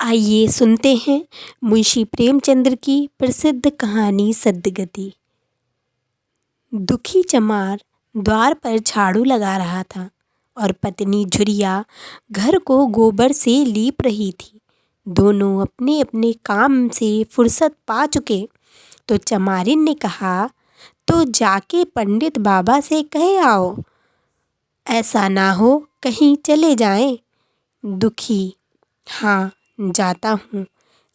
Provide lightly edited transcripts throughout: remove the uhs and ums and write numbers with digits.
आइए सुनते हैं मुंशी प्रेमचंद्र की प्रसिद्ध कहानी सद्गति। दुखी चमार द्वार पर झाड़ू लगा रहा था और पत्नी झुरिया घर को गोबर से लीप रही थी। दोनों अपने अपने काम से फुर्सत पा चुके तो चमारिन ने कहा, तो जाके पंडित बाबा से कह आओ, ऐसा ना हो कहीं चले जाएं। दुखी, हाँ जाता हूँ,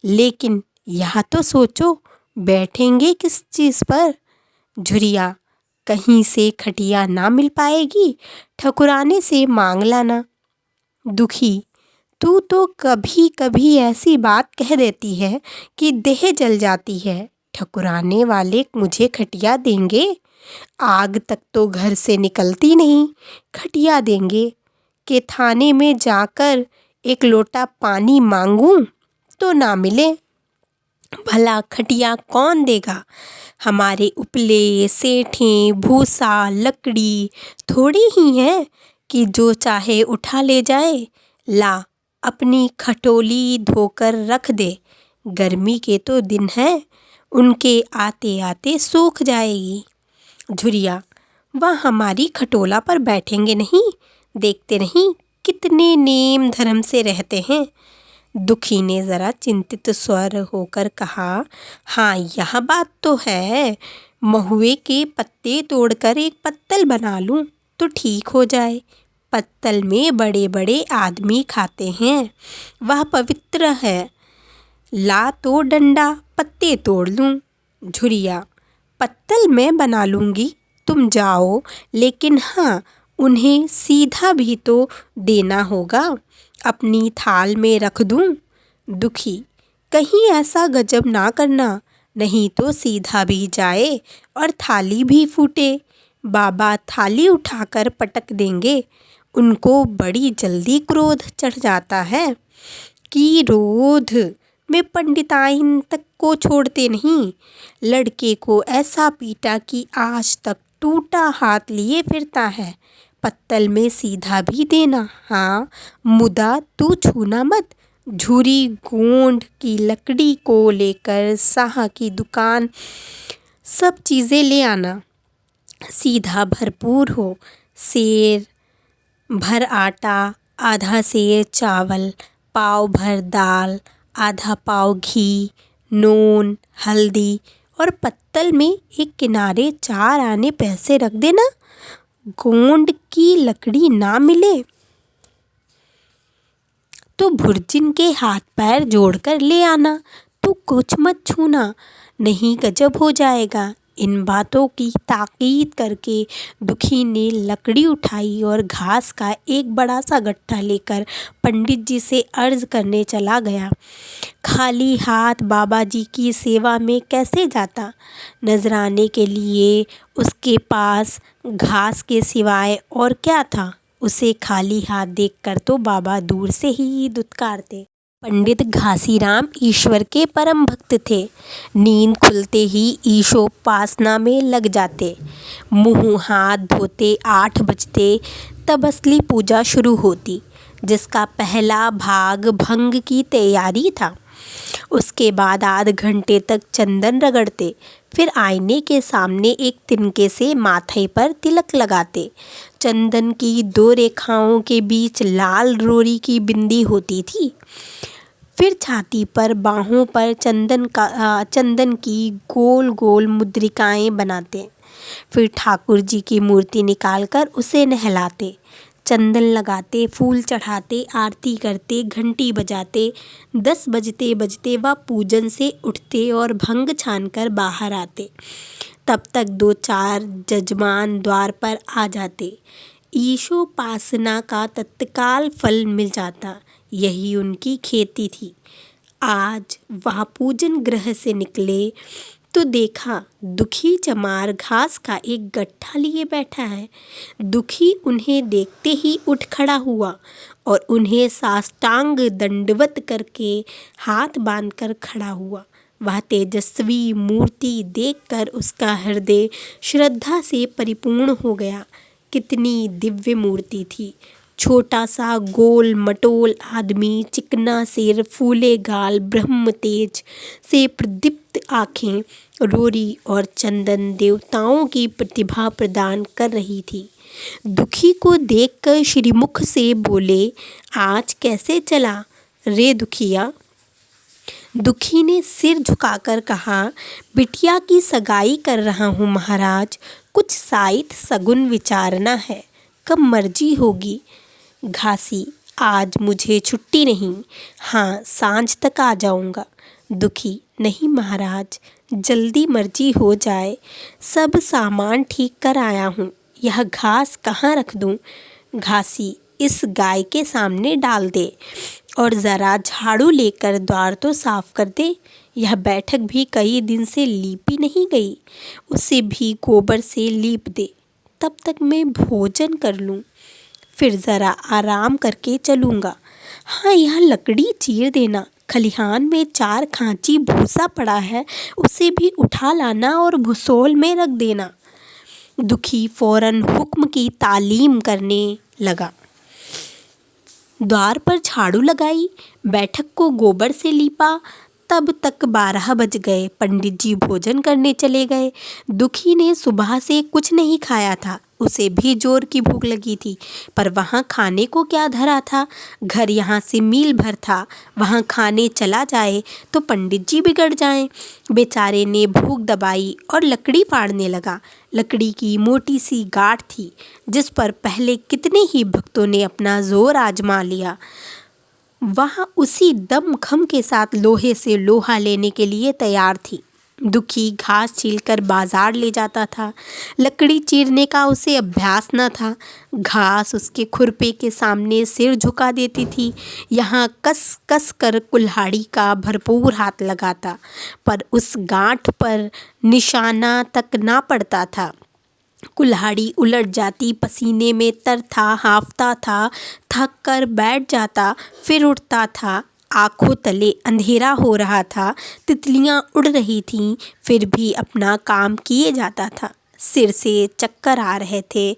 लेकिन यह तो सोचो बैठेंगे किस चीज़ पर। झुरिया, कहीं से खटिया ना मिल पाएगी, ठकुराने से मांग लाना। दुखी, तू तो कभी कभी ऐसी बात कह देती है कि देह जल जाती है। ठकुराने वाले मुझे खटिया देंगे? आग तक तो घर से निकलती नहीं, खटिया देंगे कि थाने में जाकर एक लोटा पानी मांगूं तो ना मिले। भला खटिया कौन देगा? हमारे उपले, सेठें, भूसा, लकड़ी थोड़ी ही है कि जो चाहे उठा ले जाए। ला, अपनी खटोली धोकर रख दे, गर्मी के तो दिन हैं, उनके आते आते सूख जाएगी। झुरिया, वह हमारी खटोला पर बैठेंगे नहीं, देखते नहीं कितने नेम धर्म से रहते हैं। दुखी ने ज़रा चिंतित स्वर होकर कहा, हाँ यह बात तो है, महुए के पत्ते तोड़कर एक पत्तल बना लूं तो ठीक हो जाए। पत्तल में बड़े बड़े आदमी खाते हैं, वह पवित्र है। ला तो डंडा पत्ते तोड़ लूं। झुरिया, पत्तल मैं बना लूँगी, तुम जाओ, लेकिन हाँ उन्हें सीधा भी तो देना होगा, अपनी थाल में रख दूं। दुखी, कहीं ऐसा गजब ना करना, नहीं तो सीधा भी जाए और थाली भी फूटे। बाबा थाली उठाकर पटक देंगे, उनको बड़ी जल्दी क्रोध चढ़ जाता है कि रोध में पंडिताइन तक को छोड़ते नहीं। लड़के को ऐसा पीटा कि आज तक टूटा हाथ लिए फिरता है। पत्तल में सीधा भी देना, हाँ मुदा तू छूना मत। झुरी गोंड की लकड़ी को लेकर साह की दुकान सब चीज़ें ले आना, सीधा भरपूर हो। सेर भर आटा, आधा सेर चावल, पाव भर दाल, आधा पाव घी, नून, हल्दी और पत्तल में एक किनारे 4 आने पैसे रख देना। गोंड की लकड़ी ना मिले तो भुर्जिन के हाथ पैर जोड़कर ले आना। तू कुछ मत छूना, नहीं गजब हो जाएगा। इन बातों की ताकीद करके दुखी ने लकड़ी उठाई और घास का एक बड़ा सा गट्ठा लेकर पंडित जी से अर्ज करने चला गया। खाली हाथ बाबा जी की सेवा में कैसे जाता? नजराने के लिए उसके पास घास के सिवाय और क्या था? उसे खाली हाथ देखकर तो बाबा दूर से ही दुत्कारते। पंडित घासीराम ईश्वर के परम भक्त थे। नींद खुलते ही ईशोपासना में लग जाते। मुंह हाथ धोते 8 बजते तब असली पूजा शुरू होती, जिसका पहला भाग भंग की तैयारी था। उसके बाद आध घंटे तक चंदन रगड़ते, फिर आईने के सामने एक तिनके से माथे पर तिलक लगाते। चंदन की 2 रेखाओं के बीच लाल रोरी की बिंदी होती थी। फिर छाती पर, बाहों पर चंदन की गोल गोल मुद्रिकाएं बनाते। फिर ठाकुर जी की मूर्ति निकालकर उसे नहलाते, चंदन लगाते, फूल चढ़ाते, आरती करते, घंटी बजाते। 10 बजते बजते वह पूजन से उठते और भंग छानकर बाहर आते। तब तक 2-4 जजमान द्वार पर आ जाते। ईशोपासना का तत्काल फल मिल जाता, यही उनकी खेती थी। आज वह पूजन गृह से निकले तो देखा दुखी चमार घास का एक गट्ठा लिए बैठा है। दुखी उन्हें देखते ही उठ खड़ा हुआ और उन्हें साष्टांग दंडवत करके हाथ बांधकर खड़ा हुआ। वह तेजस्वी मूर्ति देखकर उसका हृदय श्रद्धा से परिपूर्ण हो गया। कितनी दिव्य मूर्ति थी! छोटा सा गोल मटोल आदमी, चिकना सिर, फूले गाल, ब्रह्म तेज से प्रदीप्त आँखें, रोरी और चंदन देवताओं की प्रतिभा प्रदान कर रही थी। दुखी को देखकर श्रीमुख से बोले, आज कैसे चला रे दुखिया? दुखी ने सिर झुकाकर कहा, बिटिया की सगाई कर रहा हूँ महाराज, कुछ साइत सगुन विचारना है, कब मर्जी होगी। घासी, आज मुझे छुट्टी नहीं, हाँ सांझ तक आ जाऊँगा। दुखी, नहीं महाराज, जल्दी मर्जी हो जाए, सब सामान ठीक कर आया हूँ, यह घास कहाँ रख दूँ? घासी, इस गाय के सामने डाल दे और ज़रा झाड़ू लेकर द्वार तो साफ कर दे। यह बैठक भी कई दिन से लीपी नहीं गई, उसे भी गोबर से लीप दे, तब तक मैं भोजन कर लूँ, फिर ज़रा आराम करके चलूँगा। हाँ, यह लकड़ी चीर देना, खलिहान में 4 खांची भूसा पड़ा है, उसे भी उठा लाना और भुसोल में रख देना। दुखी फौरन हुक्म की तालीम करने लगा। द्वार पर झाड़ू लगाई, बैठक को गोबर से लीपा, तब तक 12 बज गए। पंडित जी भोजन करने चले गए। दुखी ने सुबह से कुछ नहीं खाया था, उसे भी जोर की भूख लगी थी, पर वहाँ खाने को क्या धरा था? घर यहाँ से मील भर था, वहाँ खाने चला जाए तो पंडित जी बिगड़ जाएं। बेचारे ने भूख दबाई और लकड़ी फाड़ने लगा। लकड़ी की मोटी सी गांठ थी, जिस पर पहले कितने ही भक्तों ने अपना जोर आजमा लिया। वह उसी दमखम के साथ लोहे से लोहा लेने के लिए तैयार थी। दुखी घास छीलकर बाजार ले जाता था, लकड़ी चीरने का उसे अभ्यास न था। घास उसके खुरपे के सामने सिर झुका देती थी, यहाँ कस कस कर कुल्हाड़ी का भरपूर हाथ लगाता, पर उस गांठ पर निशाना तक ना पड़ता था। कुल्हाड़ी उलट जाती, पसीने में तरता हाँफता था, थक कर बैठ जाता, फिर उठता था। आँखों तले अंधेरा हो रहा था, तितलियाँ उड़ रही थीं, फिर भी अपना काम किए जाता था। सिर से चक्कर आ रहे थे।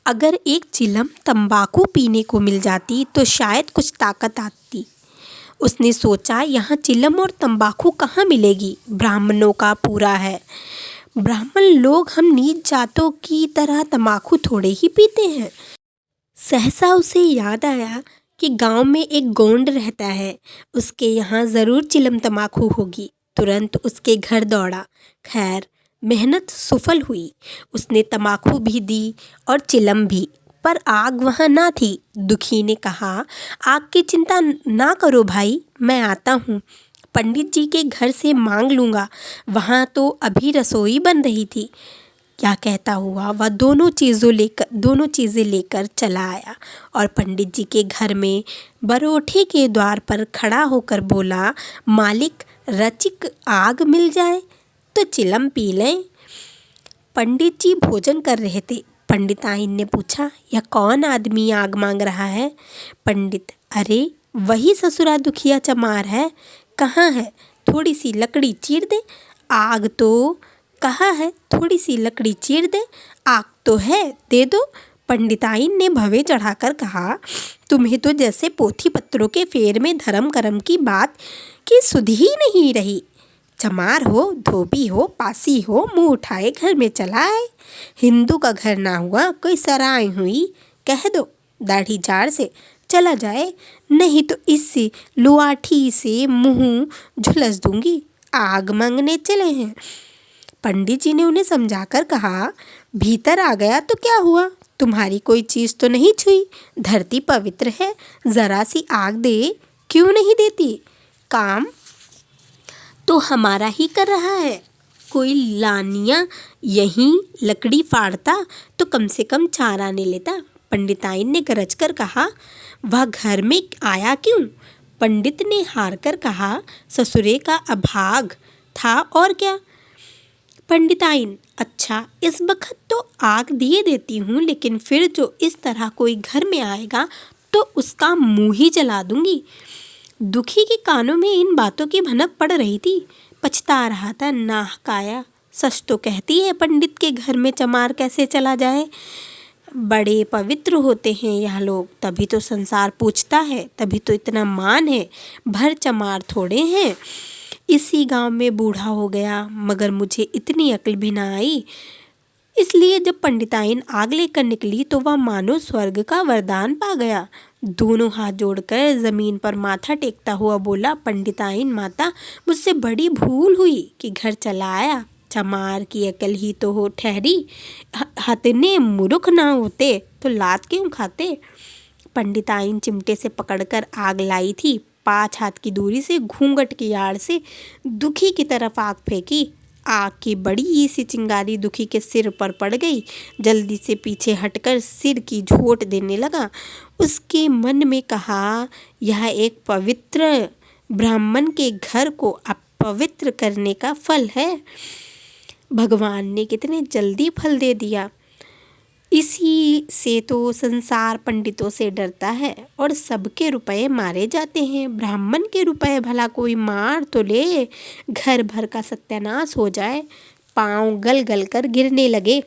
अगर एक चिलम तंबाकू पीने को मिल जाती तो शायद कुछ ताकत आती। उसने सोचा, यहाँ चिलम और तंबाकू कहाँ मिलेगी? ब्राह्मणों का पूरा है। ब्राह्मण लोग हम नीच जातों की तरह तंबाकू थोड़े ही पीते हैं। सहसा उसे याद आया कि गांव में एक गोंड रहता है, उसके यहाँ ज़रूर चिलम तंबाकू होगी। तुरंत उसके घर दौड़ा। खैर, मेहनत सफल हुई। उसने तंबाकू भी दी और चिलम भी, पर आग वहाँ ना थी। दुखी ने कहा, आग की चिंता ना करो भाई, मैं आता हूँ, पंडित जी के घर से मांग लूँगा। वहाँ तो अभी रसोई बन रही थी। क्या कहता हुआ वह दोनों चीज़ें लेकर चला आया और पंडित जी के घर में बरोठे के द्वार पर खड़ा होकर बोला, मालिक, रचिक आग मिल जाए तो चिलम पी लें। पंडित जी भोजन कर रहे थे। पंडिताइन ने पूछा, यह कौन आदमी आग मांग रहा है? पंडित, अरे वही ससुरा दुखिया चमार है। कहाँ है? थोड़ी सी लकड़ी चीर दे। आग तो कहाँ है? थोड़ी सी लकड़ी चीर दे। आग तो है, दे दो। पंडिताइन ने भवें चढ़ाकर कहा, तुम्हें तो जैसे पोथी पत्रों के फेर में धर्म कर्म की बात की सुध ही नहीं रही। चमार हो, धोबी हो, पासी हो, मुंह उठाए घर में चला आए। हिंदू का घर ना हुआ कोई सराय हुई, कह दो दाढ़ी झाड़ से चला जाए, नहीं तो इससे लुआठी से मुंह झुलस दूंगी। आग मांगने चले हैं। पंडित जी ने उन्हें समझाकर कहा, भीतर आ गया तो क्या हुआ, तुम्हारी कोई चीज़ तो नहीं छुई, धरती पवित्र है, ज़रा सी आग दे, क्यों नहीं देती? काम तो हमारा ही कर रहा है। कोई लानिया यहीं लकड़ी फाड़ता तो कम से कम 4 आने लेता। पंडिताइन ने गरज कर कहा, वह घर में आया क्यों? पंडित ने हार कर कहा, ससुरे का अभाग था और क्या। पंडिताइन, अच्छा, इस वक्त तो आग दिए देती हूँ, लेकिन फिर जो इस तरह कोई घर में आएगा तो उसका मुंह ही जला दूंगी। दुखी के कानों में इन बातों की भनक पड़ रही थी। पछता रहा था, नाहक आया। सच तो कहती है पंडित के घर में चमार कैसे चला जाए। बड़े पवित्र होते हैं यह लोग, तभी तो संसार पूछता है, तभी तो इतना मान है, भर चमार थोड़े हैं। इसी गांव में बूढ़ा हो गया, मगर मुझे इतनी अक्ल भी ना आई। इसलिए जब पंडिताइन आग लेकर निकली तो वह मानो स्वर्ग का वरदान पा गया। दोनों हाथ जोड़कर जमीन पर माथा टेकता हुआ बोला, पंडिताइन माता, मुझसे बड़ी भूल हुई कि घर चला आया। चमार की अकल ही तो हो ठहरी, हतने मूर्ख ना होते तो लात क्यों खाते। पंडिताइन चिमटे से पकड़कर आग लाई थी। 5 हाथ की दूरी से घूंघट की आड़ से दुखी की तरफ आग फेंकी। आग की बड़ी सी चिंगारी दुखी के सिर पर पड़ गई। जल्दी से पीछे हटकर सिर की झोंट देने लगा। उसके मन में कहा, यह एक पवित्र ब्राह्मण के घर को अपवित्र करने का फल है। भगवान ने कितने जल्दी फल दे दिया। इसी से तो संसार पंडितों से डरता है और सबके रुपए मारे जाते हैं। ब्राह्मण के रुपए भला कोई मार तो ले, घर भर का सत्यानाश हो जाए। पांव गल गल कर गिरने लगे।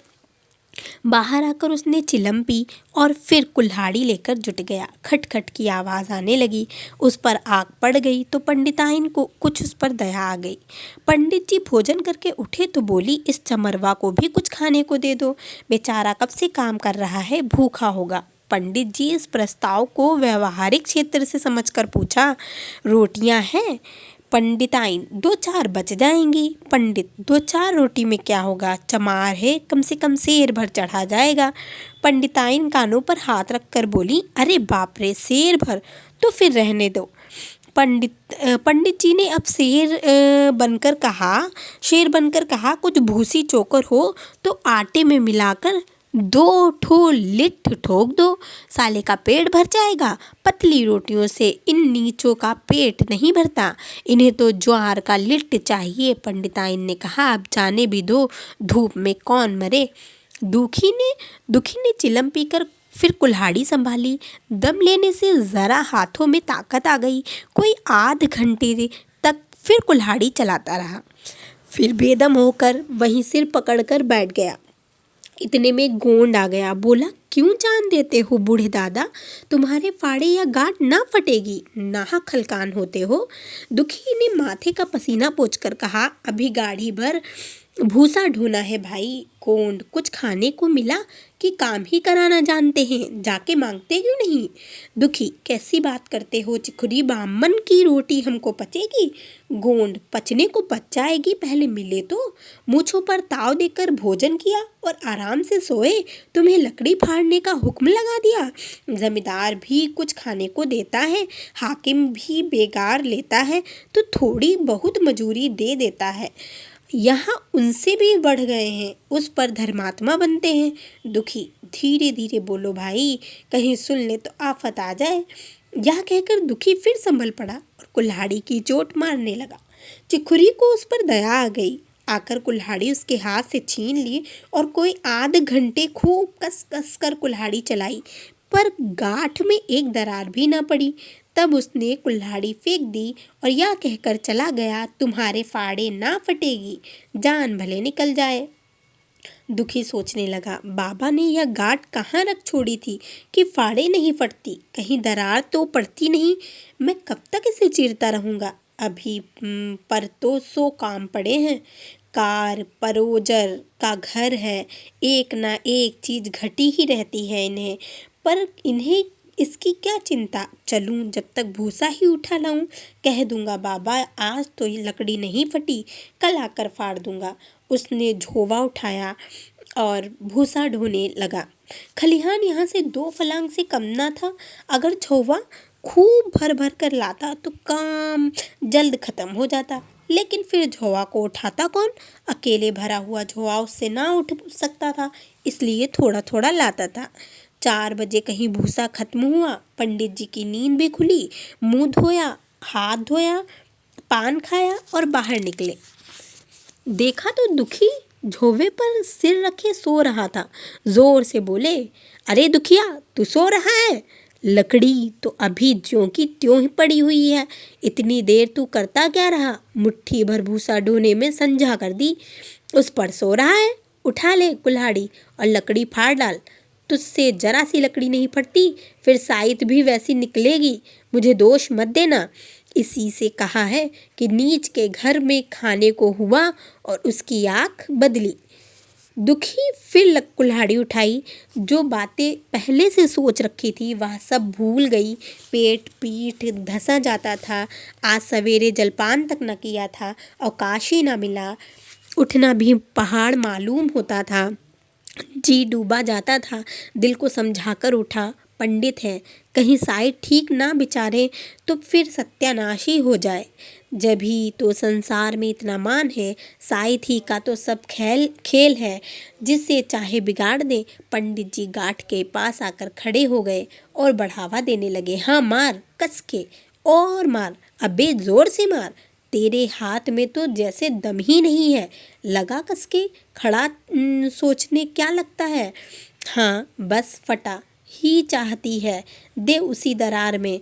बाहर आकर उसने चिलम पी और फिर कुल्हाड़ी लेकर जुट गया। खटखट की आवाज़ आने लगी। उस पर आग पड़ गई तो पंडिताइन को कुछ उस पर दया आ गई। पंडित जी भोजन करके उठे तो बोली, इस चमरवा को भी कुछ खाने को दे दो, बेचारा कब से काम कर रहा है, भूखा होगा। पंडित जी इस प्रस्ताव को व्यवहारिक क्षेत्र से समझकर पूछा, रोटियां हैं? पंडिताइन, 2-4 बच जाएंगी। पंडित, 2-4 रोटी में क्या होगा, चमार है, कम से कम सेर भर चढ़ा जाएगा। पंडिताइन कानों पर हाथ रखकर बोली, अरे बाप रे, सेर भर तो फिर रहने दो। पंडित जी ने अब शेर बनकर कहा, कुछ भूसी चोकर हो तो आटे में मिलाकर 2 ठो लिट्ठ ठोक दो, साले का पेट भर जाएगा। पतली रोटियों से इन नीचों का पेट नहीं भरता, इन्हें तो ज्वार का लिट्ट चाहिए। पंडिताइन ने कहा, अब जाने भी दो, धूप में कौन मरे। दुखी ने चिलम पीकर फिर कुल्हाड़ी संभाली। दम लेने से ज़रा हाथों में ताकत आ गई। कोई आध घंटे तक फिर कुल्हाड़ी चलाता रहा, फिर बेदम होकर वहीं सिर पकड़कर बैठ गया। इतने में गोंड आ गया। बोला, क्यों जान देते हो बूढ़े दादा, तुम्हारे फाड़े या गांठ ना फटेगी, नाहक हलकान होते हो। दुखी ने माथे का पसीना पोंछकर कहा, अभी गाड़ी भर भूसा ढूना है भाई। गोंड, कुछ खाने को मिला कि काम ही कराना जानते हैं, जाके मांगते क्यों नहीं। दुखी, कैसी बात करते हो चिखुरी, ब्राह्मण की रोटी हमको पचेगी। गोंड, पचने को पच जाएगी, पहले मिले तो। मूंछों पर ताव देकर भोजन किया और आराम से सोए, तुम्हें लकड़ी फाड़ने का हुक्म लगा दिया। जमींदार भी कुछ खाने को देता है, हाकिम भी बेगार लेता है तो थोड़ी बहुत मजूरी दे देता है। यहाँ उनसे भी बढ़ गए हैं, उस पर धर्मात्मा बनते हैं। दुखी, धीरे धीरे बोलो भाई, कहीं सुन ले तो आफत आ जाए। यह कहकर दुखी फिर संभल पड़ा और कुल्हाड़ी की चोट मारने लगा। चिखुरी को उस पर दया आ गई। आकर कुल्हाड़ी उसके हाथ से छीन ली और कोई आध घंटे खूब कस कस कर कुल्हाड़ी चलाई, पर गांठ में एक दरार भी ना पड़ी। तब उसने कुल्हाड़ी फेंक दी और यह कहकर चला गया, तुम्हारे फाड़े ना फटेगी, जान भले निकल जाए। दुखी सोचने लगा, बाबा ने यह गांठ कहाँ रख छोड़ी थी कि फाड़े नहीं फटती, कहीं दरार तो पड़ती नहीं। मैं कब तक इसे चीरता रहूँगा, अभी पर तो 100 काम पड़े हैं। कार परोजर का घर है, एक ना एक चीज़ घटी ही रहती है इन्हें, पर इन्हें इसकी क्या चिंता। चलूं, जब तक भूसा ही उठा लाऊं। कह दूंगा, बाबा आज तो ये लकड़ी नहीं फटी, कल आकर फाड़ दूंगा। उसने झोवा उठाया और भूसा ढोने लगा। खलिहान यहाँ से 2 फलांग से कम ना था। अगर झोवा खूब भर भर कर लाता तो काम जल्द खत्म हो जाता, लेकिन फिर झोवा को उठाता कौन। अकेले भरा हुआ झोवा उससे ना उठ सकता था, इसलिए थोड़ा थोड़ा लाता था। 4 बजे कहीं भूसा खत्म हुआ। पंडित जी की नींद भी खुली। मुंह धोया, हाथ धोया, पान खाया और बाहर निकले। देखा तो दुखी झोवे पर सिर रखे सो रहा था। जोर से बोले, अरे दुखिया, तू सो रहा है? लकड़ी तो अभी ज्यों की त्यों ही पड़ी हुई है, इतनी देर तू करता क्या रहा? मुट्ठी भर भूसा ढोने में संझा कर दी, उस पर सो रहा है। उठा ले कुल्हाड़ी और लकड़ी फाड़ डाल। तुझसे जरा सी लकड़ी नहीं फटती, फिर साइत भी वैसी निकलेगी। मुझे दोष मत देना। इसी से कहा है कि नीच के घर में खाने को हुआ और उसकी आँख बदली। दुखी फिर कुल्हाड़ी उठाई। जो बातें पहले से सोच रखी थी वह सब भूल गई। पेट पीठ धंसा जाता था। आज सवेरे जलपान तक न किया था, अवकाश ही न मिला। उठना भी पहाड़ मालूम होता था। जी डूबा जाता था। दिल को समझाकर उठा, पंडित है, कहीं साइड ठीक ना बिचारे तो फिर सत्यानाश ही हो जाए। जब ही तो संसार में इतना मान है, साइड ही का तो सब खेल है, जिससे चाहे बिगाड़ दे। पंडित जी गाठ के पास आकर खड़े हो गए और बढ़ावा देने लगे। हाँ मार, कस के और मार, अबे जोर से मार। तेरे हाथ में तो जैसे दम ही नहीं है। लगा कस के, खड़ा सोचने क्या लगता है। हाँ बस फटा ही चाहती है, दे उसी दरार में।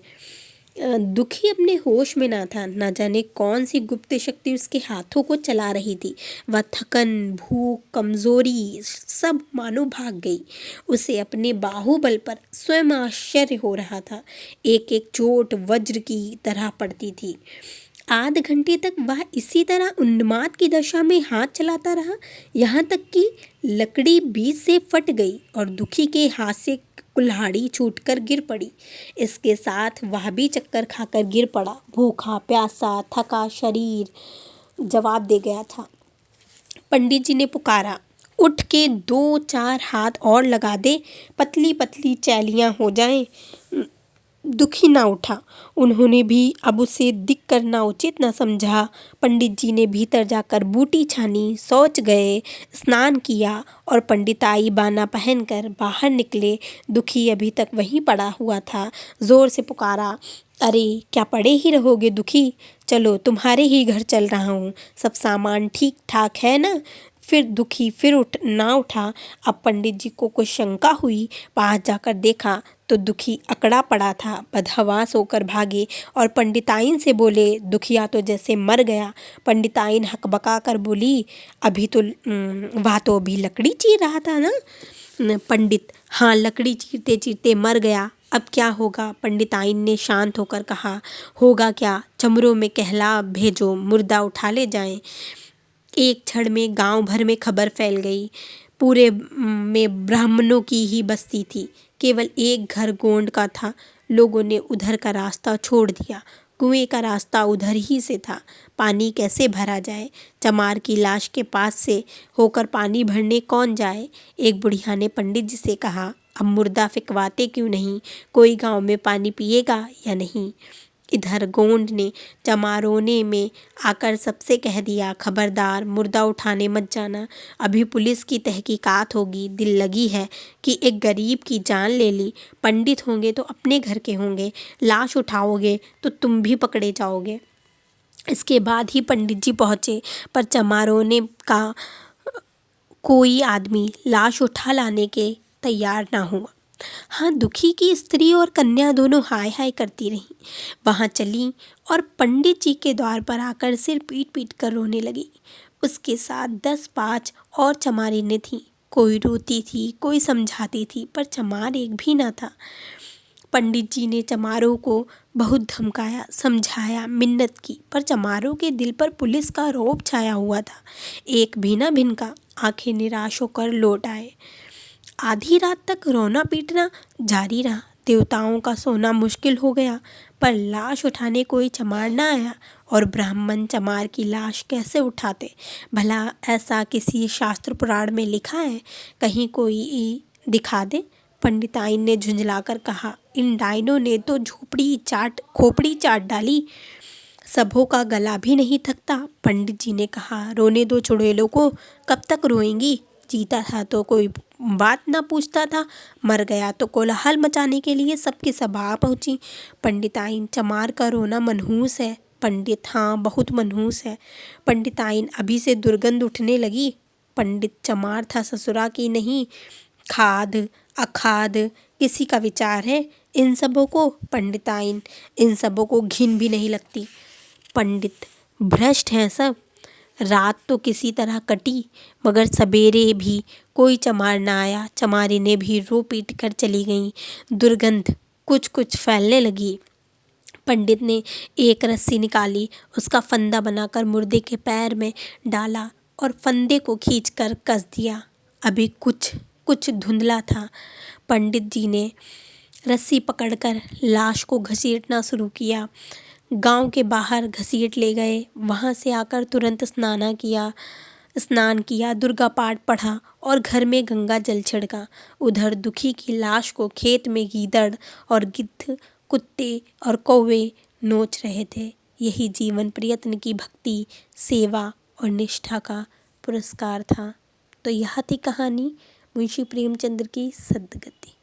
दुखी अपने होश में ना था। न जाने कौन सी गुप्त शक्ति उसके हाथों को चला रही थी। वह थकन, भूख, कमजोरी सब मानो भाग गई। उसे अपने बाहुबल पर स्वयं आश्चर्य हो रहा था। एक एक चोट वज्र की तरह पड़ती थी। आध घंटे तक वह इसी तरह उन्माद की दशा में हाथ चलाता रहा, यहाँ तक कि लकड़ी बीच से फट गई और दुखी के हाथ से कुल्हाड़ी छूटकर गिर पड़ी। इसके साथ वह भी चक्कर खाकर गिर पड़ा। भूखा प्यासा थका शरीर जवाब दे गया था। पंडित जी ने पुकारा, उठ के 2-4 हाथ और लगा दे, पतली पतली चैलियाँ हो जाएं। दुखी ना उठा। उन्होंने भी अब उसे दिख करना उचित न समझा। पंडित जी ने भीतर जाकर बूटी छानी, शौच गए, स्नान किया और पंडिताई बाना पहनकर बाहर निकले। दुखी अभी तक वहीं पड़ा हुआ था। जोर से पुकारा, अरे क्या पड़े ही रहोगे दुखी, चलो तुम्हारे ही घर चल रहा हूँ, सब सामान ठीक ठाक है ना। फिर दुखी फिर उठा। अब पंडित जी को कुछ शंका हुई। पास जाकर देखा तो दुखी अकड़ा पड़ा था। बदहवास होकर भागे और पंडिताइन से बोले, दुखिया तो जैसे मर गया। पंडिताइन हकबका कर बोली, अभी तो वह तो अभी लकड़ी चीर रहा था ना। पंडित, हाँ लकड़ी चीरते चीरते मर गया, अब क्या होगा। पंडिताइन ने शांत होकर कहा, होगा क्या, चमरों में कहला भेजो, मुर्दा उठा ले जाएं। एक क्षण में गांव भर में खबर फैल गई। पूरे में ब्राह्मणों की ही बस्ती थी। केवल एक घर गोंड का था। लोगों ने उधर का रास्ता छोड़ दिया। कुएं का रास्ता उधर ही से था। पानी कैसे भरा जाए। चमार की लाश के पास से होकर पानी भरने कौन जाए। एक बुढ़िया ने पंडित जी से कहा, अब मुर्दा फिकवाते क्यों नहीं, कोई गांव में पानी पिएगा या नहीं। इधर गोंड ने चमारोने में आकर सबसे कह दिया, खबरदार मुर्दा उठाने मत जाना, अभी पुलिस की तहकीकात होगी। दिल लगी है कि एक गरीब की जान ले ली। पंडित होंगे तो अपने घर के होंगे, लाश उठाओगे तो तुम भी पकड़े जाओगे। इसके बाद ही पंडित जी पहुँचे, पर चमारोने का कोई आदमी लाश उठा लाने के तैयार ना हुआ। हाँ, दुखी की स्त्री और कन्या दोनों हाय हाय करती रहीं। वहाँ चली और पंडित जी के द्वार पर आकर सिर पीट पीट कर रोने लगी। उसके साथ 10-5 और चमारिनें थीं। कोई रोती थी, कोई समझाती थी, पर चमार एक भी ना था। पंडित जी ने चमारों को बहुत धमकाया, समझाया, मिन्नत की, पर चमारों के दिल पर पुलिस का रौब छाया हुआ था। एक भी ना भिनका। आंखें निराश होकर लौट आए। आधी रात तक रोना पीटना जारी रहा। देवताओं का सोना मुश्किल हो गया, पर लाश उठाने कोई चमार ना आया। और ब्राह्मण चमार की लाश कैसे उठाते, भला ऐसा किसी शास्त्र पुराण में लिखा है, कहीं कोई दिखा दे। पंडिताइन ने झुंझलाकर कहा, इन डाइनों ने तो खोपड़ी चाट डाली, सबों का गला भी नहीं थकता। पंडित जी ने कहा, रोने दो चुड़ैलों को, कब तक रोएंगी। जीता था तो कोई बात ना पूछता था, मर गया तो कोलाहल मचाने के लिए सबकी सभा पहुंची। पंडिताइन, चमार का रोना मनहूस है। पंडित, हाँ बहुत मनहूस है। पंडिताइन, अभी से दुर्गंध उठने लगी। पंडित, चमार था ससुरा की नहीं, खाद अखाद किसी का विचार है इन सबों को। पंडिताइन, इन सबों को घिन भी नहीं लगती। पंडित, भ्रष्ट हैं सब। रात तो किसी तरह कटी, मगर सवेरे भी कोई चमार न आया। चमारिनें भी रो पीट कर चली गईं। दुर्गंध कुछ कुछ फैलने लगी। पंडित ने एक रस्सी निकाली, उसका फंदा बनाकर मुर्दे के पैर में डाला और फंदे को खींचकर कस दिया। अभी कुछ कुछ धुंधला था। पंडित जी ने रस्सी पकड़कर लाश को घसीटना शुरू किया। गांव के बाहर घसीट ले गए। वहां से आकर तुरंत स्नान किया, दुर्गा पाठ पढ़ा और घर में गंगा जल छिड़का। उधर दुखी की लाश को खेत में गीदड़ और गिद्ध, कुत्ते और कौवे नोच रहे थे। यही जीवन प्रयत्न की भक्ति, सेवा और निष्ठा का पुरस्कार था। तो यह थी कहानी मुंशी प्रेमचंद की सद्गति।